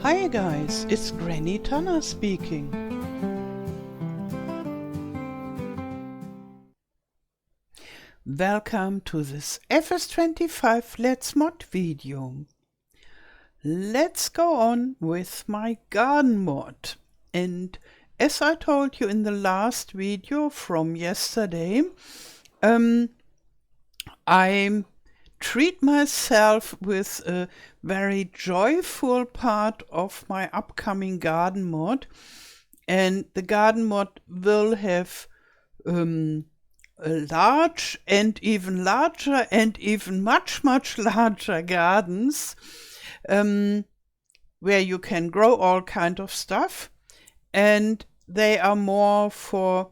Hi guys, it's Granny Tana speaking. Welcome to this FS25 Let's Mod video. Let's go on with my garden mod. And as I told you in the last video from yesterday, I treat myself with a very joyful part of my upcoming garden mod, and the garden mod will have a large and even larger and even much larger gardens where you can grow all kind of stuff, and they are more for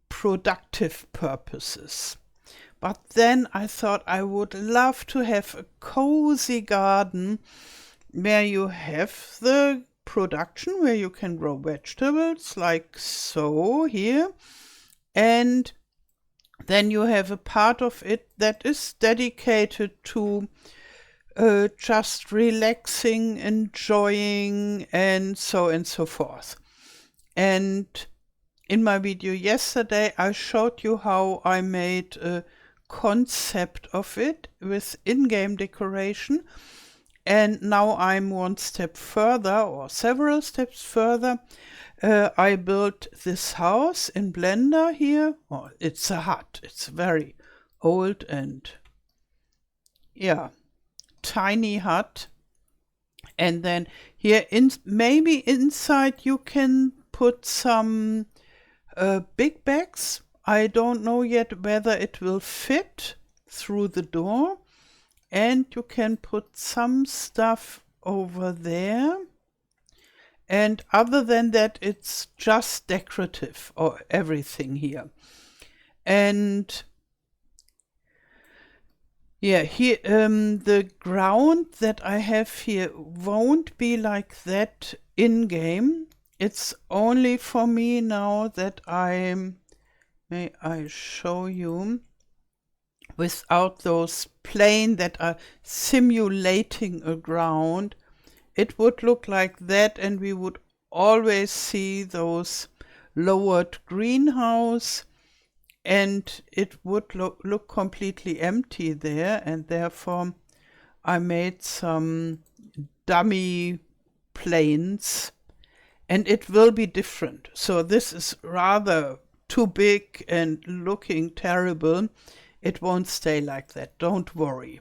productive purposes. But then I thought I would love to have a cozy garden where you have the production, where you can grow vegetables like so here, and then you have a part of it that is dedicated to just relaxing, enjoying, and so forth. And in my video yesterday I showed you how I made a concept of it with in-game decoration, and now I'm one step further, or several steps further. I built this house in Blender here. Oh, it's a hut. It's very old and tiny hut. And then here maybe inside you can put some big bags. I don't know yet whether it will fit through the door, and you can put some stuff over there, and other than that it's just decorative, or everything here. And yeah, here the ground that I have here won't be like that in game. It's only for me now that may I show you, without those plain that are simulating a ground. It would look like that, and we would always see those lowered greenhouse, and it would look completely empty there, and therefore I made some dummy planes, and it will be different. So this is rather too big and looking terrible. It won't stay like that, don't worry.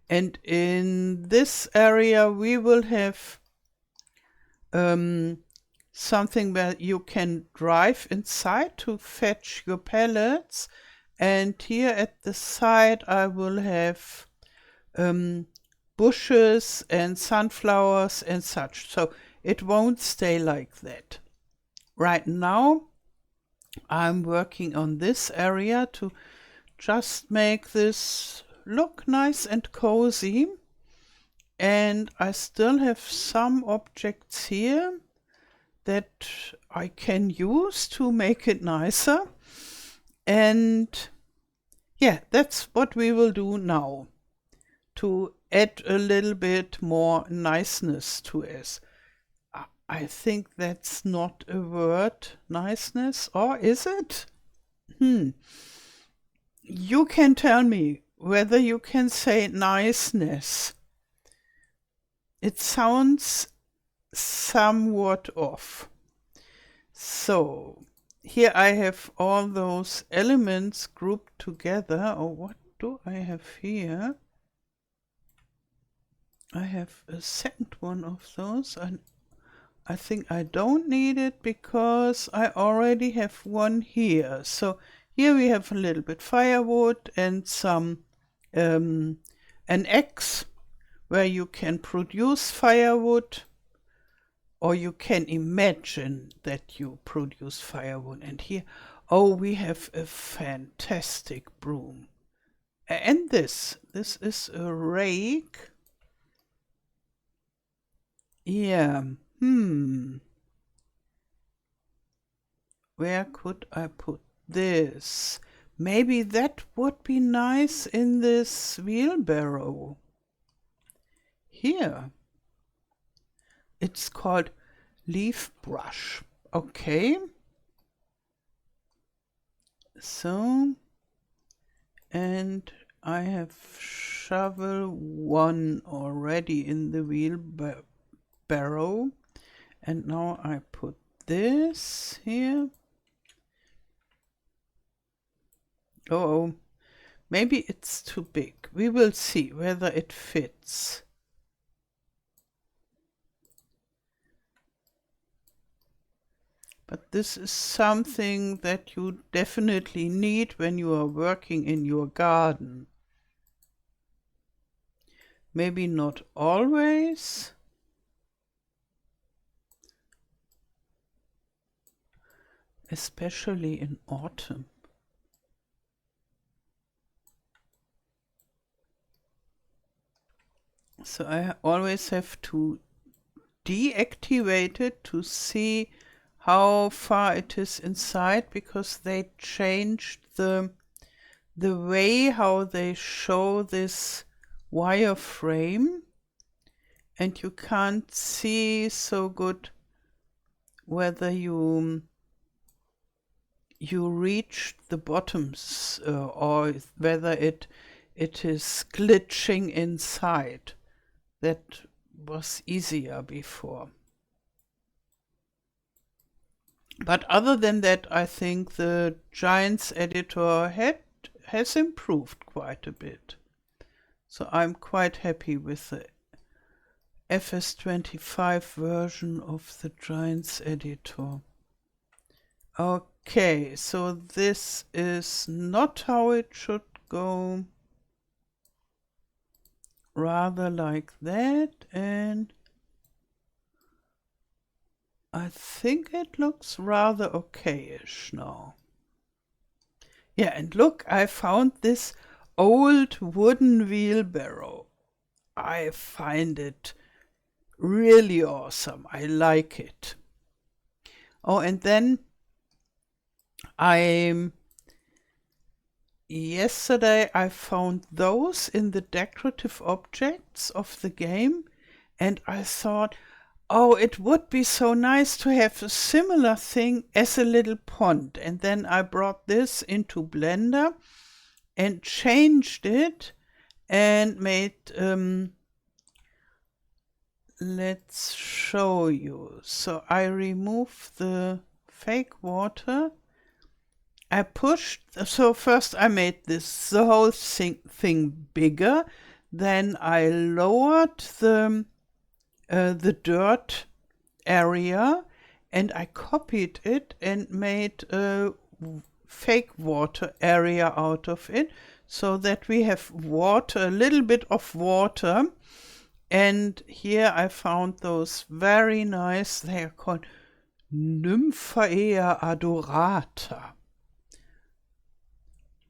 And in this area we will have something where you can drive inside to fetch your pellets, and here at the side I will have bushes and sunflowers and such, so it won't stay like that. Right now I'm working on this area to just make this look nice and cozy, and I still have some objects here that I can use to make it nicer. And yeah, that's what we will do now, to add a little bit more niceness to it. I think that's not a word, niceness, or is it? You can tell me whether you can say niceness. It sounds somewhat off. So here I have all those elements grouped together. Oh, what do I have here? I have a second one of those, and I think I don't need it because I already have one here. So here we have a little bit firewood and some an axe where you can produce firewood, or you can imagine that you produce firewood. And here, oh, we have a fantastic broom. And this is a rake. Yeah, where could I put this? Maybe that would be nice in this wheelbarrow. Here. It's called leaf brush. Okay. So, and I have shovel 1 already in the wheelbarrow. And now I put this here. Oh, maybe it's too big. We will see whether it fits. But this is something that you definitely need when you are working in your garden. Maybe not always. Especially in autumn. So I always have to deactivate it to see how far it is inside, because they changed the way how they show this wireframe, and you can't see so good whether you reached the bottoms or whether it is glitching inside. That was easier before. But other than that, I think the Giants editor has improved quite a bit. So I'm quite happy with the FS25 version of the Giants editor. Okay, so this is not how it should go. Rather like that, and I think it looks rather okay-ish now. Yeah, and look, I found this old wooden wheelbarrow. I find it really awesome. I like it. Oh, and then yesterday I found those in the decorative objects of the game, and I thought, oh, it would be so nice to have a similar thing as a little pond. And then I brought this into Blender and changed it and made, let's show you. So I removed the fake water. I pushed, so first I made the whole thing bigger. Then I lowered the dirt area, and I copied it and made a fake water area out of it, so that we have water, a little bit of water. And here I found those very nice, they are called Nymphaea adorata.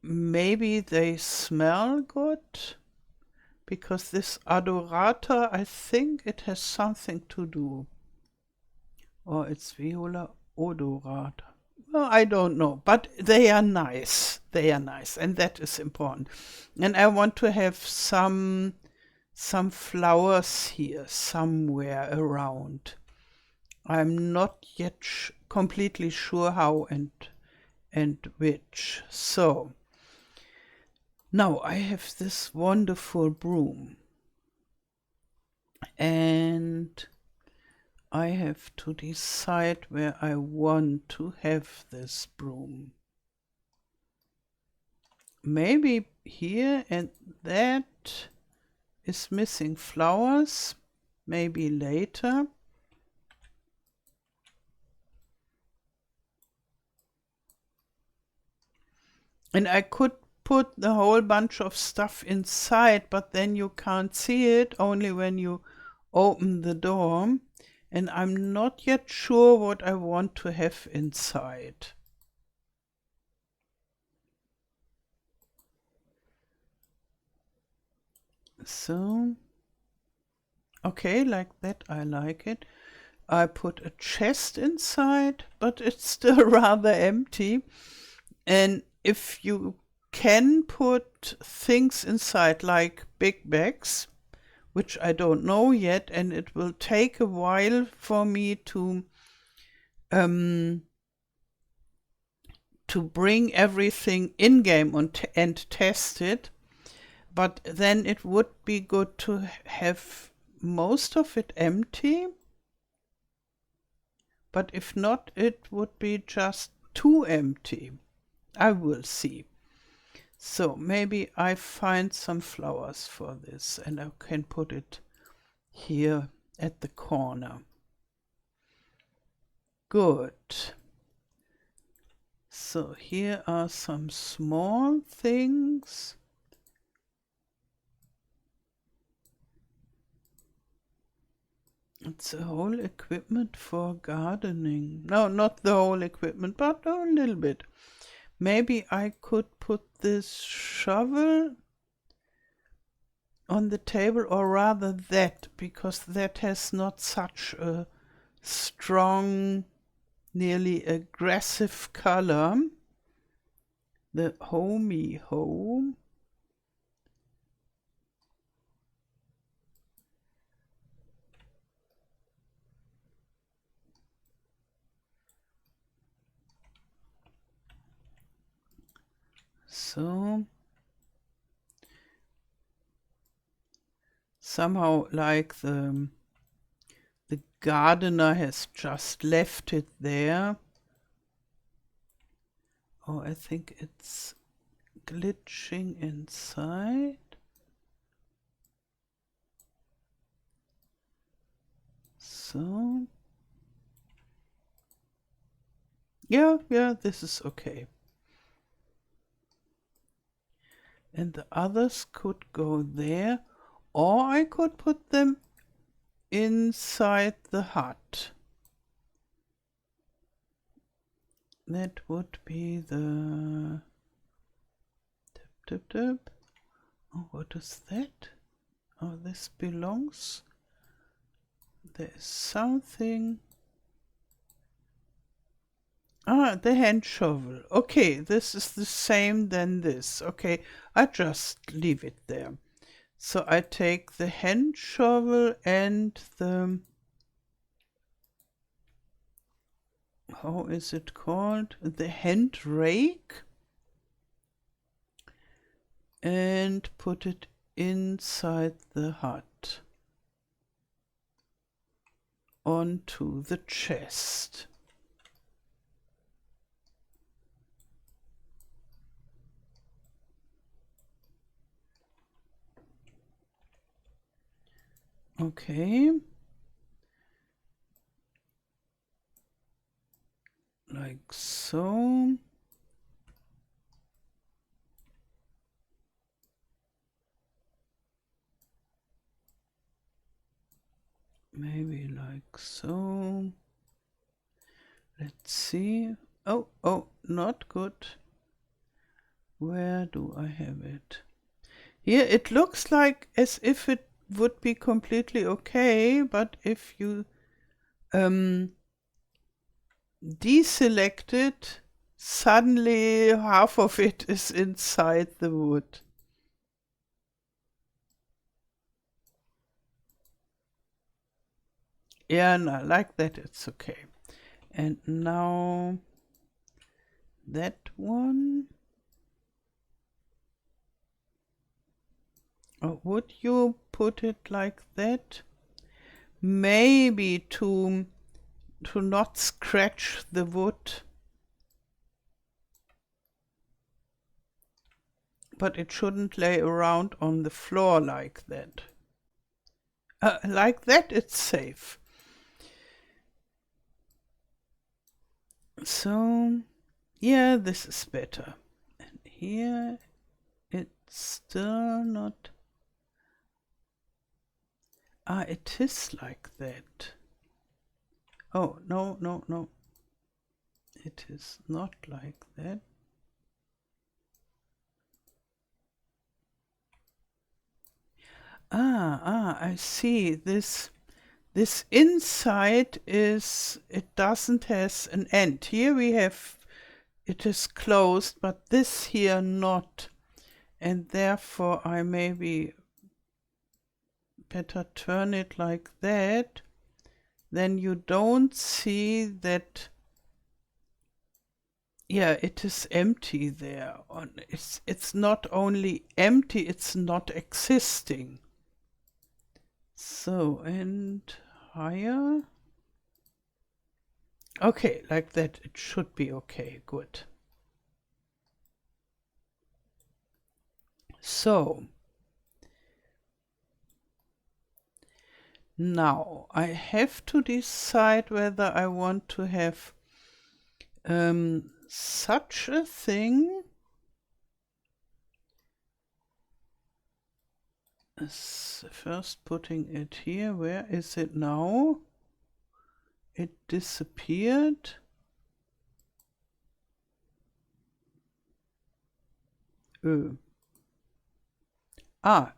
Maybe they smell good, because this adorata, I think it has something to do. Or it's Viola odorata. Well, I don't know, but they are nice. They are nice, and that is important. And I want to have some flowers here somewhere around. I'm not yet completely sure how and which. So now I have this wonderful broom, and I have to decide where I want to have this broom. Maybe here, and that is missing flowers. Maybe later. And I could put the whole bunch of stuff inside, but then you can't see it, only when you open the door. And I'm not yet sure what I want to have inside. So, okay, like that, I like it. I put a chest inside, but it's still rather empty. And if you can put things inside, like big bags, which I don't know yet, and it will take a while for me to bring everything in-game and test it. But then it would be good to have most of it empty. But if not, it would be just too empty. I will see. So maybe I find some flowers for this and I can put it here at the corner. Good. So here are some small things. It's a whole equipment for gardening. No, not the whole equipment, but a little bit. Maybe I could put this shovel on the table, or rather that, because that has not such a strong, nearly aggressive color. The homey home. So somehow like the gardener has just left it there. Oh, I think it's glitching inside. So yeah, this is okay. And the others could go there, or I could put them inside the hut. That would be the tip. Oh, what is that? Oh, this belongs. There's something. Ah, the hand shovel. Okay, this is the same than this. Okay, I just leave it there. So I take the hand shovel and the, how is it called? The hand rake, and put it inside the hut onto the chest. Okay. Like so. Maybe like so. Let's see. Oh, not good. Where do I have it? Here it looks like as if it would be completely okay, but if you deselect it, suddenly half of it is inside the wood. Yeah, no, like that it's okay. And now that one. Oh, would you put it like that? Maybe to not scratch the wood. But it shouldn't lay around on the floor like that. Like that it's safe. So, yeah, this is better. And here it's still not. Ah, it is like that. Oh, no. It is not like that. I see. This inside is, it doesn't has an end. Here we have, it is closed, but this here not. And therefore I maybe better turn it like that. Then you don't see that, yeah, it is empty there. It's not only empty, it's not existing. So, and higher. Okay, like that it should be okay, good. So, now I have to decide whether I want to have such a thing as first putting it here. Where is it now? It disappeared. Ah,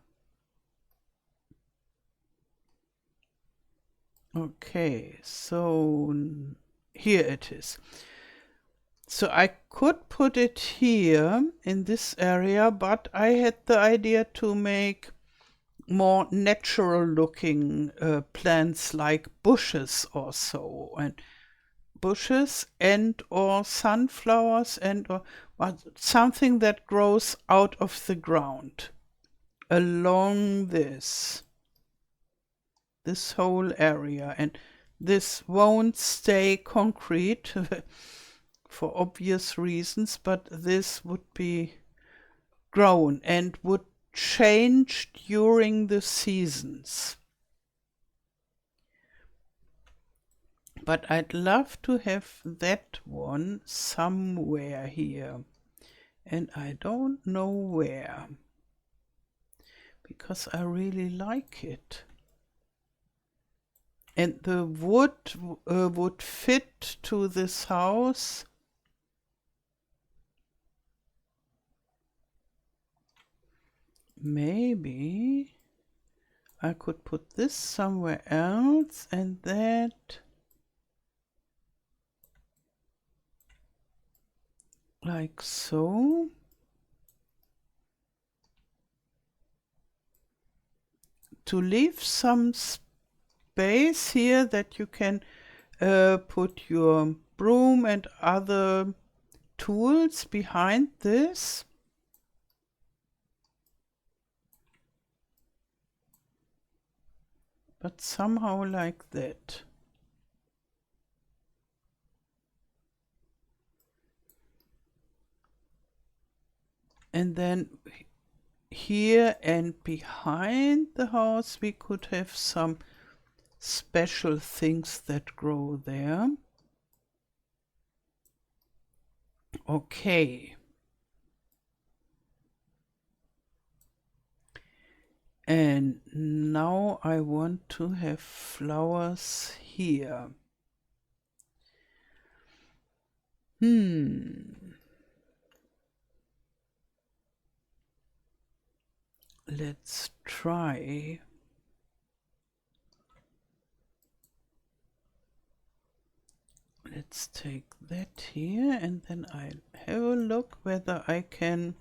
okay, so here it is. So I could put it here in this area, but I had the idea to make more natural looking plants like bushes or so, and bushes and or sunflowers and or something that grows out of the ground along this whole area. And this won't stay concrete for obvious reasons, but this would be grown and would change during the seasons. But I'd love to have that one somewhere here, and I don't know where, because I really like it. And the wood would fit to this house. Maybe I could put this somewhere else and that like so. To leave some space here that you can put your broom and other tools behind this. But somehow like that. And then here and behind the house we could have some special things that grow there. Okay. And now I want to have flowers here. Let's try. Let's take that here, and then I'll have a look whether I can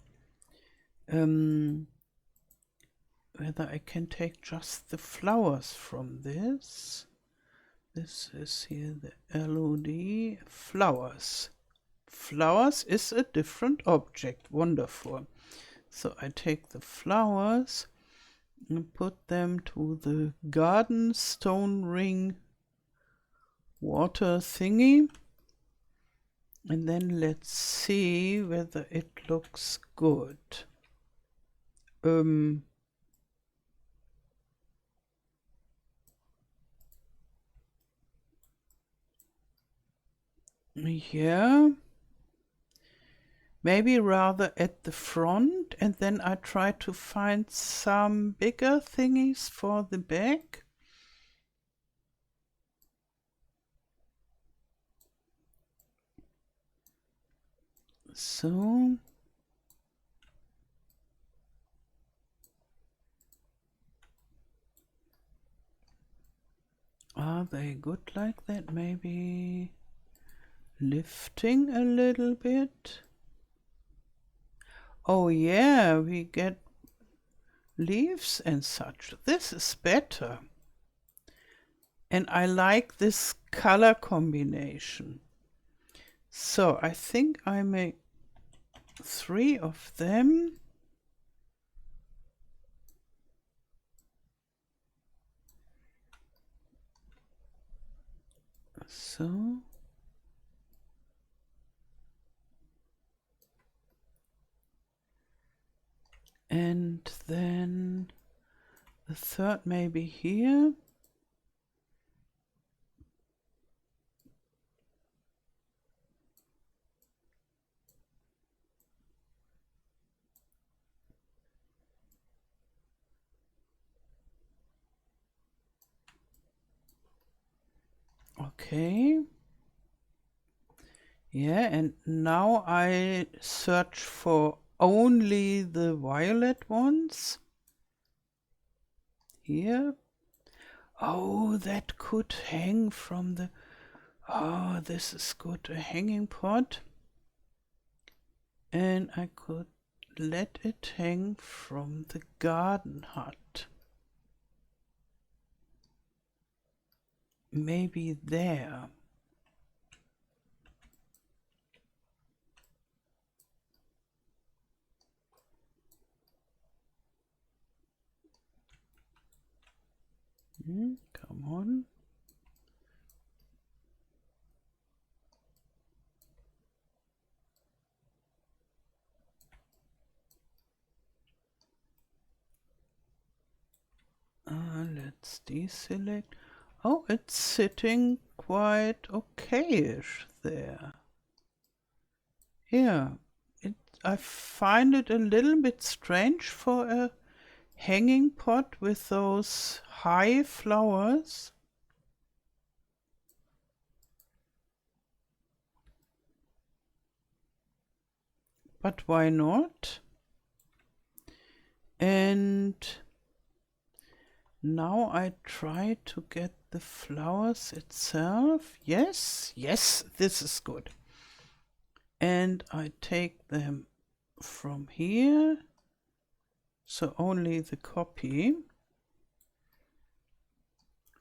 take just the flowers from this. This is here the LOD flowers. Flowers is a different object. Wonderful. So I take the flowers and put them to the garden stone ring water thingy. And then let's see whether it looks good. Yeah. Maybe rather at the front, and then I try to find some bigger thingies for the back. So. Are they good like that? Maybe lifting a little bit. Oh yeah, we get leaves and such. This is better. And I like this color combination. So I think I make 3 of them. So. And then the third maybe here. Okay. Yeah, and now I search for only the violet ones. Here. Oh, that could hang from the... Oh, this is good. A hanging pot. And I could let it hang from the garden hut. Maybe there. Come on. Let's deselect. Oh, it's sitting quite okay-ish there. Yeah, I find it a little bit strange for a hanging pot with those high flowers. But why not? And now I try to get the flowers itself. Yes, yes, this is good. And I take them from here, so only the copy.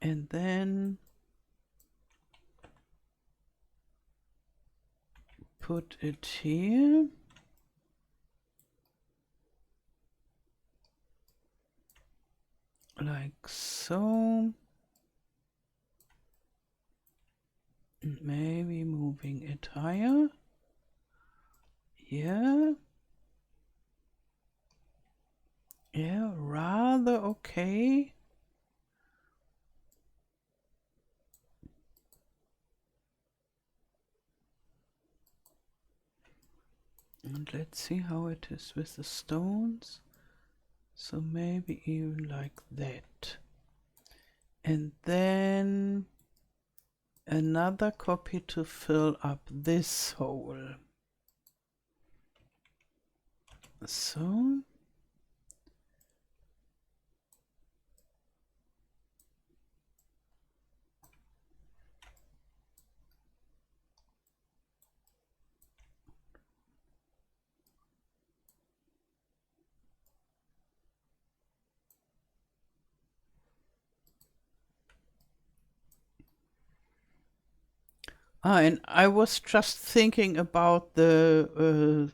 And then put it here. Like so. Maybe moving it higher. Yeah. Yeah, rather okay. And let's see how it is with the stones. So maybe even like that. And then another copy to fill up this hole. So. And I was just thinking about the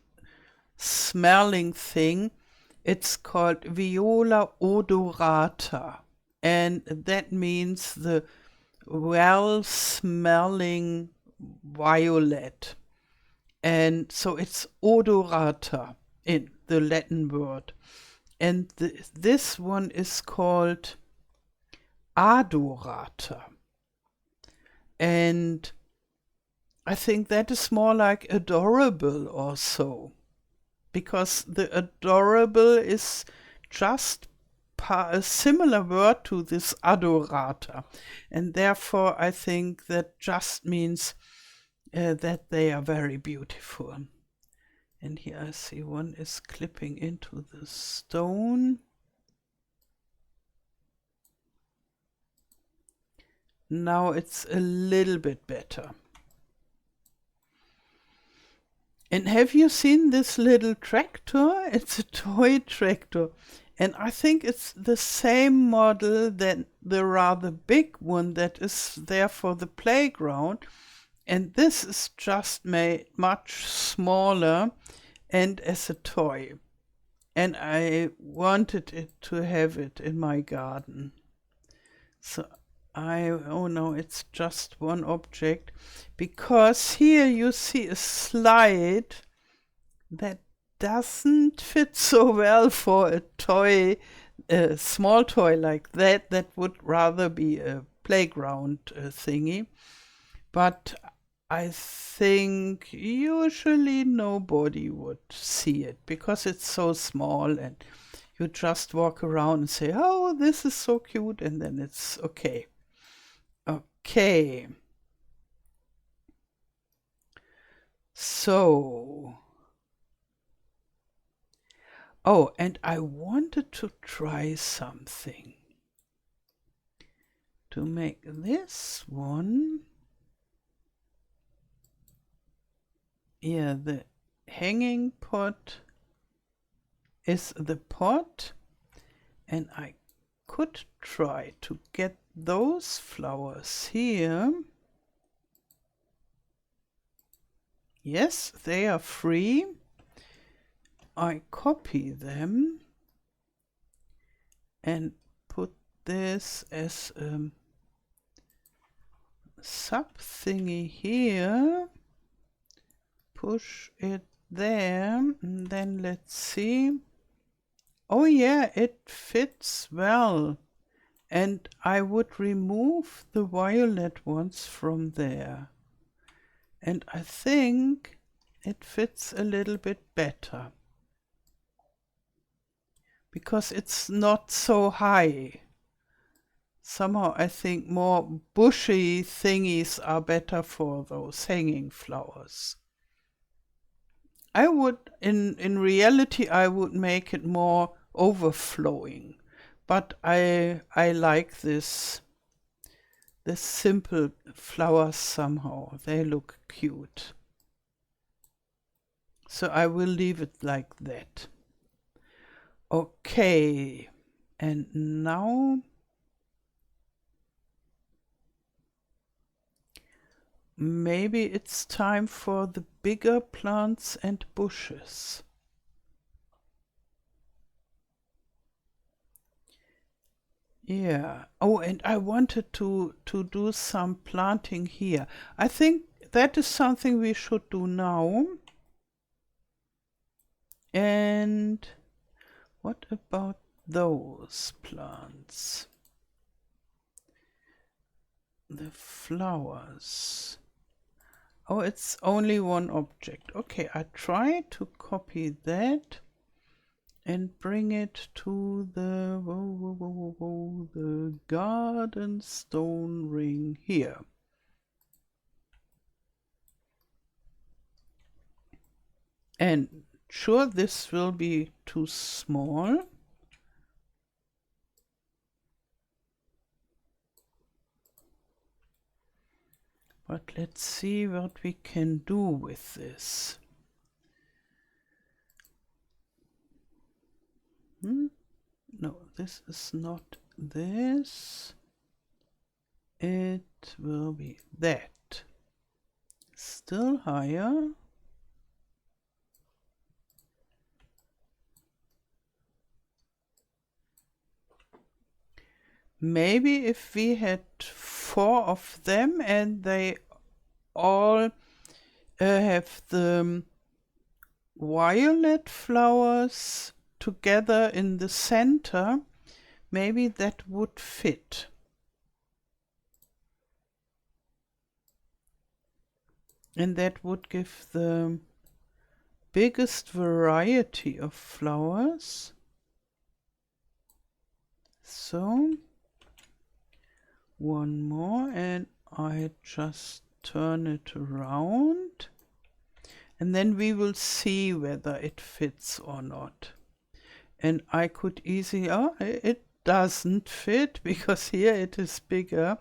smelling thing. It's called Viola odorata, and that means the well-smelling violet. And so it's odorata in the Latin word. And this one is called adorata. And I think that is more like adorable or so, because the adorable is just a similar word to this adorata, and therefore I think that just means that they are very beautiful. And here I see one is clipping into the stone. Now it's a little bit better. And have you seen this little tractor? It's a toy tractor. And I think it's the same model than the rather big one that is there for the playground. And this is just made much smaller and as a toy. And I wanted it to have it in my garden. So oh no, it's just one object. Because here you see a slide that doesn't fit so well for a toy, a small toy like that. That would rather be a playground thingy. But I think usually nobody would see it because it's so small and you just walk around and say, oh, this is so cute, and then it's okay. Okay. So, oh, and I wanted to try something to make this one. Yeah, the hanging pot is the pot, and I could try to get those flowers here. Yes, they are free. I copy them and put this as a sub thingy here. Push it there, and then let's see. Oh yeah, it fits well. And I would remove the violet ones from there. And I think it fits a little bit better. Because it's not so high. Somehow I think more bushy thingies are better for those hanging flowers. I would, in reality, I would make it more overflowing. But I like this simple flowers somehow. They look cute. So I will leave it like that. Okay, and now maybe it's time for the bigger plants and bushes. Yeah. Oh, and I wanted to do some planting here. I think that is something we should do now. And what about those plants? The flowers. Oh, it's only one object. Okay, I try to copy that and bring it to the the garden stone ring here. And sure, this will be too small. But let's see what we can do with this. No, this is not this. It will be that. Still higher. Maybe if we had 4 of them and they all have the violet flowers together in the center, maybe that would fit. And that would give the biggest variety of flowers. So, one more, and I just turn it around. And then we will see whether it fits or not. And I could easily, oh, it doesn't fit because here it is bigger.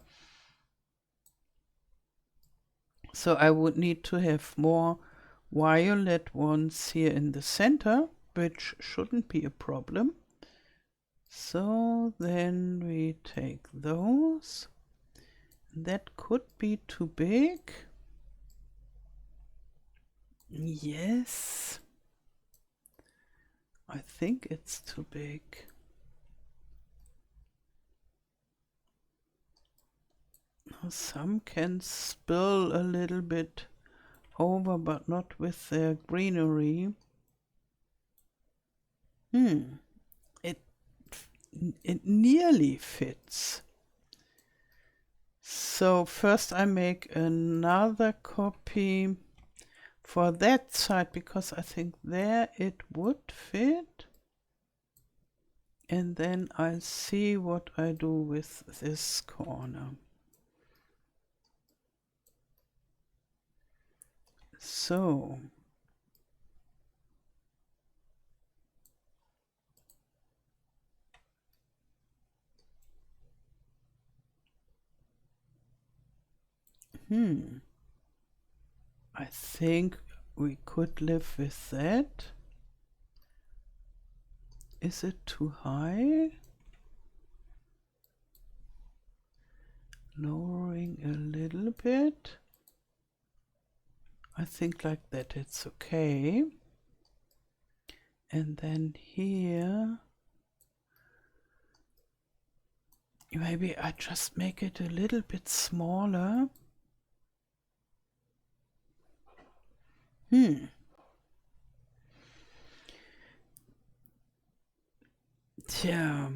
So I would need to have more violet ones here in the center, which shouldn't be a problem. So then we take those. That could be too big. Yes. I think it's too big. Some can spill a little bit over, but not with their greenery. It nearly fits. So first I make another copy for that side, because I think there it would fit. And then I'll see what I do with this corner. So I think we could live with that. Is it too high? Lowering a little bit. I think like that it's okay. And then here, maybe I just make it a little bit smaller. Yeah,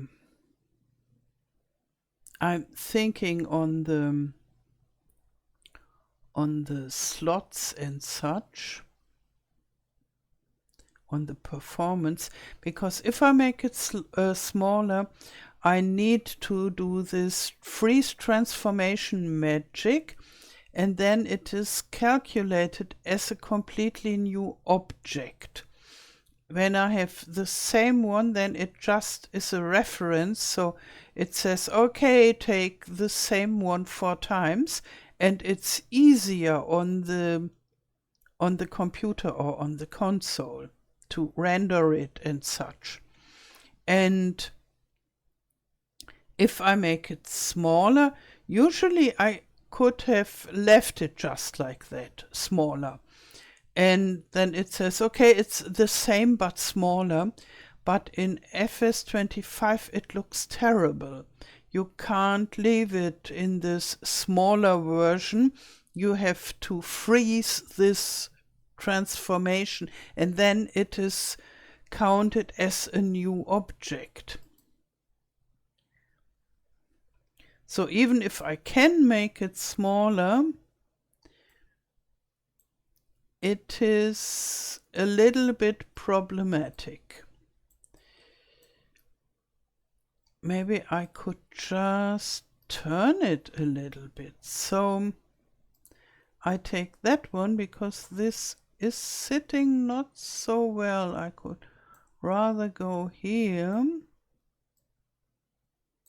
I'm thinking on the slots and such, on the performance, because if I make it smaller, I need to do this freeze transformation magic, and then it is calculated as a completely new object. When I have the same one, then it just is a reference. So it says, okay, take the same one 4 times, and it's easier on the computer or on the console to render it and such. And if I make it smaller, usually I could have left it just like that, smaller. And then it says, okay, it's the same but smaller. But in FS25 it looks terrible. You can't leave it in this smaller version. You have to freeze this transformation, and then it is counted as a new object. So even if I can make it smaller, it is a little bit problematic. Maybe I could just turn it a little bit. So I take that one because this is sitting not so well. I could rather go here.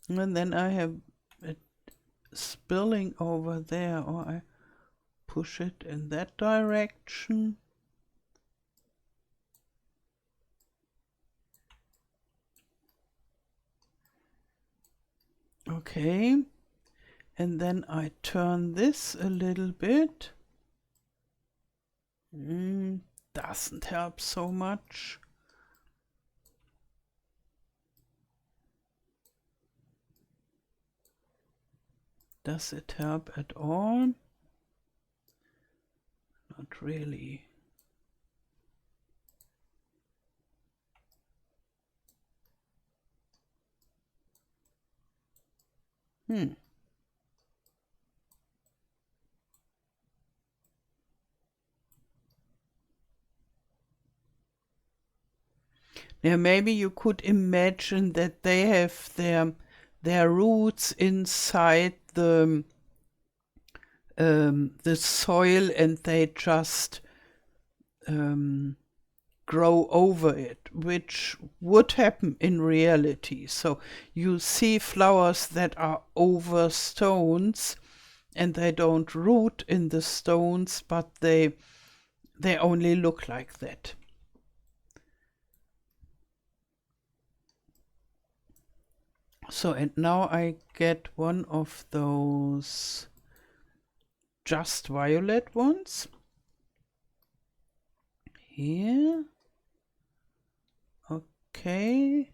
And then I have it spilling over there, or I push it in that direction. Okay, and then I turn this a little bit. Doesn't help so much. Does it help at all? Not really. Yeah, maybe you could imagine that they have their roots inside the soil, and they just grow over it, which would happen in reality. So you see flowers that are over stones, and they don't root in the stones, but they only look like that. So, and now I get one of those just violet ones. Here. Okay.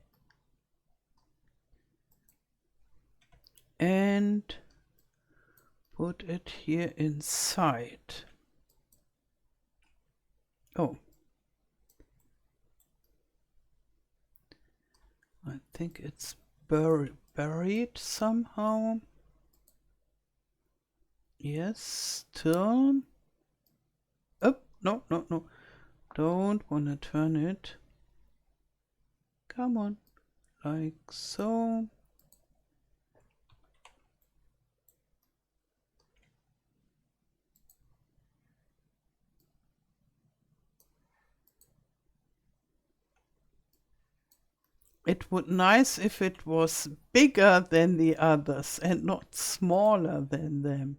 And put it here inside. Oh. I think it's buried somehow. Yes, turn. Oh, no, no, no. Don't want to turn it. Come on. Like so. It would nice if it was bigger than the others and not smaller than them.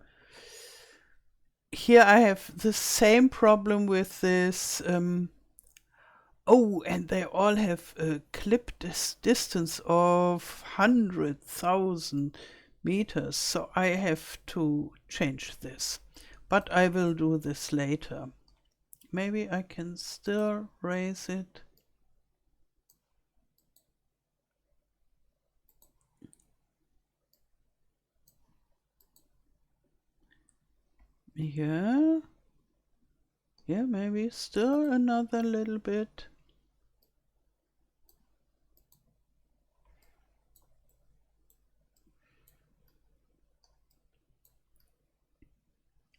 Here I have the same problem with this. Oh, and they all have a clip distance of 100,000 meters, so I have to change this. But I will do this later. Maybe I can still raise it. Yeah. Yeah, maybe still another little bit.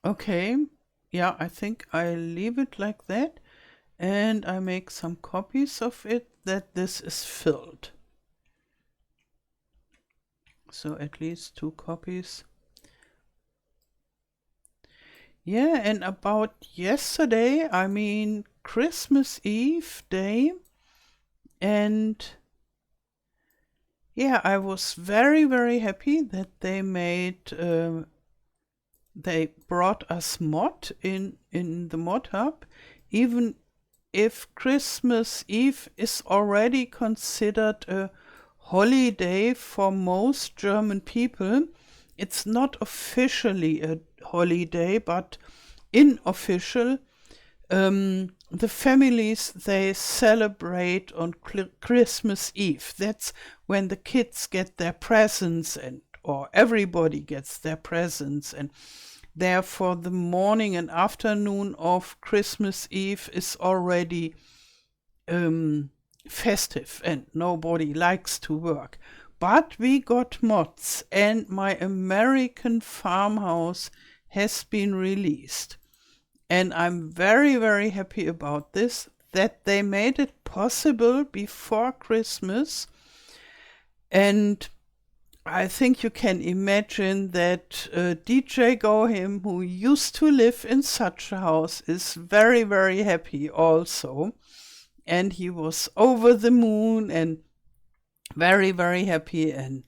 Okay. Yeah, I think I leave it like that. And I make some copies of it that this is filled. So at least 2 copies. Yeah, and about yesterday, I mean Christmas Eve day, and yeah, I was very, very happy that they brought us mod in the mod hub, even if Christmas Eve is already considered a holiday for most German people. It's not officially a holiday, but unofficial. The families, they celebrate on Christmas Eve. That's when the kids get their presents, and or everybody gets their presents, and therefore the morning and afternoon of Christmas Eve is already festive and nobody likes to work. But we got mods, and my American farmhouse has been released. And I'm very, very happy about this, that they made it possible before Christmas. And I think you can imagine that DJ Gohim, who used to live in such a house, is very, very happy also. And he was over the moon and very, very happy. And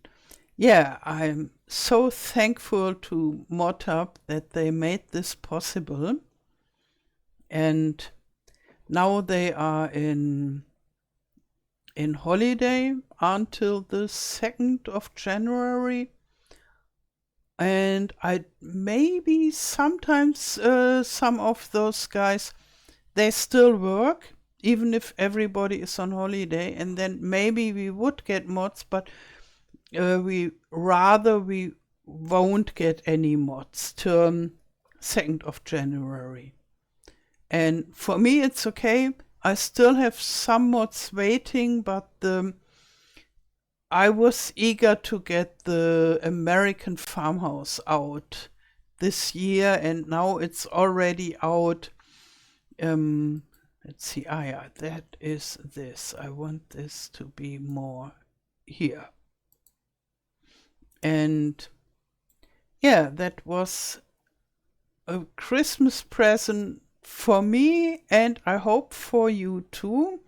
yeah, I'm so thankful to ModHub that they made this possible. And now they are in holiday until the 2nd of January. And I maybe sometimes some of those guys, they still work, even if everybody is on holiday. And then maybe we would get mods, but we won't get any mods till 2nd of January. And for me, it's okay. I still have some mods waiting, but I was eager to get the American farmhouse out this year, and now it's already out. Let's see. Ah, yeah, that is this. I want this to be more here. And yeah, that was a Christmas present for me, and I hope for you too.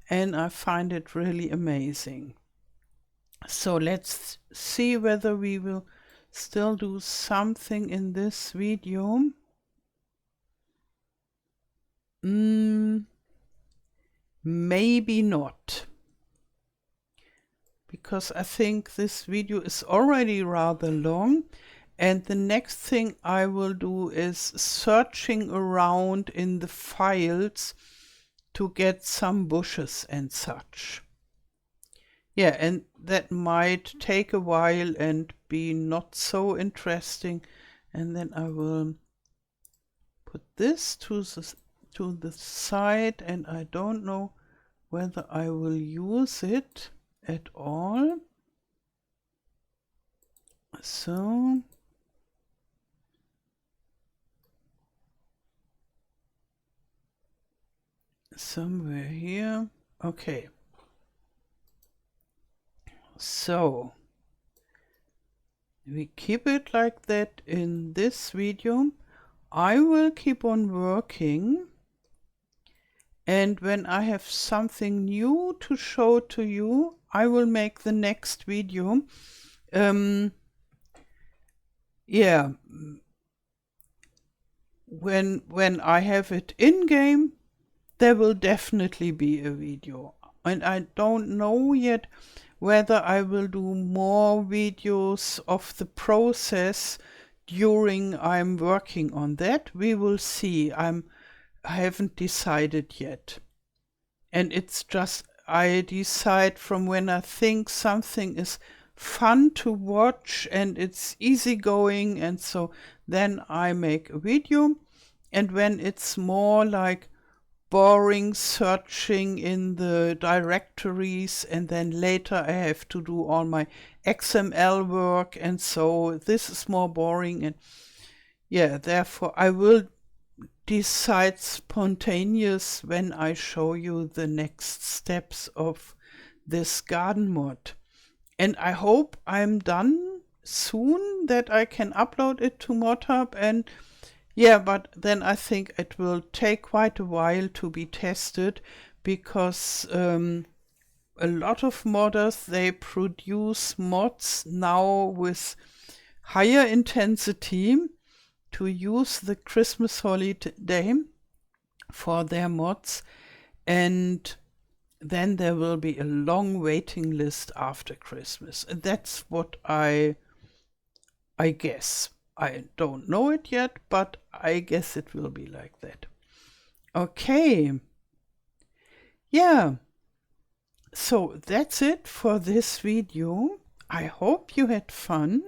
And I find it really amazing. So let's see whether we will still do something in this video. Maybe not. because I think this video is already rather long, and the next thing I will do is searching around in the files to get some bushes and such. Yeah, and that might take a while and be not so interesting. And then I will put this to the side, and I don't know whether I will use it at all. So somewhere here. Okay. So we keep it like that in this video. I will keep on working, and when I have something new to show to you, I will make the next video. Yeah, when I have it in game, there will definitely be a video, and I don't know yet whether I will do more videos of the process during I'm working on that. We will see. I haven't decided yet, and it's just I decide from when I think something is fun to watch and it's easygoing, and so then I make a video. And when it's more like boring searching in the directories, and then later I have to do all my XML work, and so this is more boring, and yeah, therefore I will decide spontaneous when I show you the next steps of this garden mod. And I hope I'm done soon, that I can upload it to ModHub. And yeah, but then I think it will take quite a while to be tested, because a lot of modders, they produce mods now with higher intensity to use the Christmas holiday for their mods, and then there will be a long waiting list after Christmas. And that's what I guess. I don't know it yet, but I guess it will be like that. Okay. Yeah. So that's it for this video. I hope you had fun.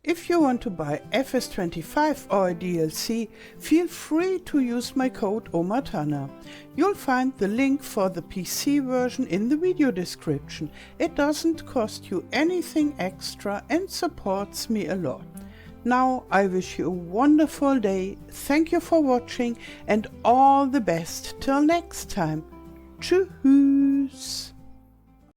If you want to buy FS25 or a DLC, feel free to use my code OMATANA. You'll find the link for the PC version in the video description. It doesn't cost you anything extra and supports me a lot. Now I wish you a wonderful day, thank you for watching, and all the best till next time. Tschüss!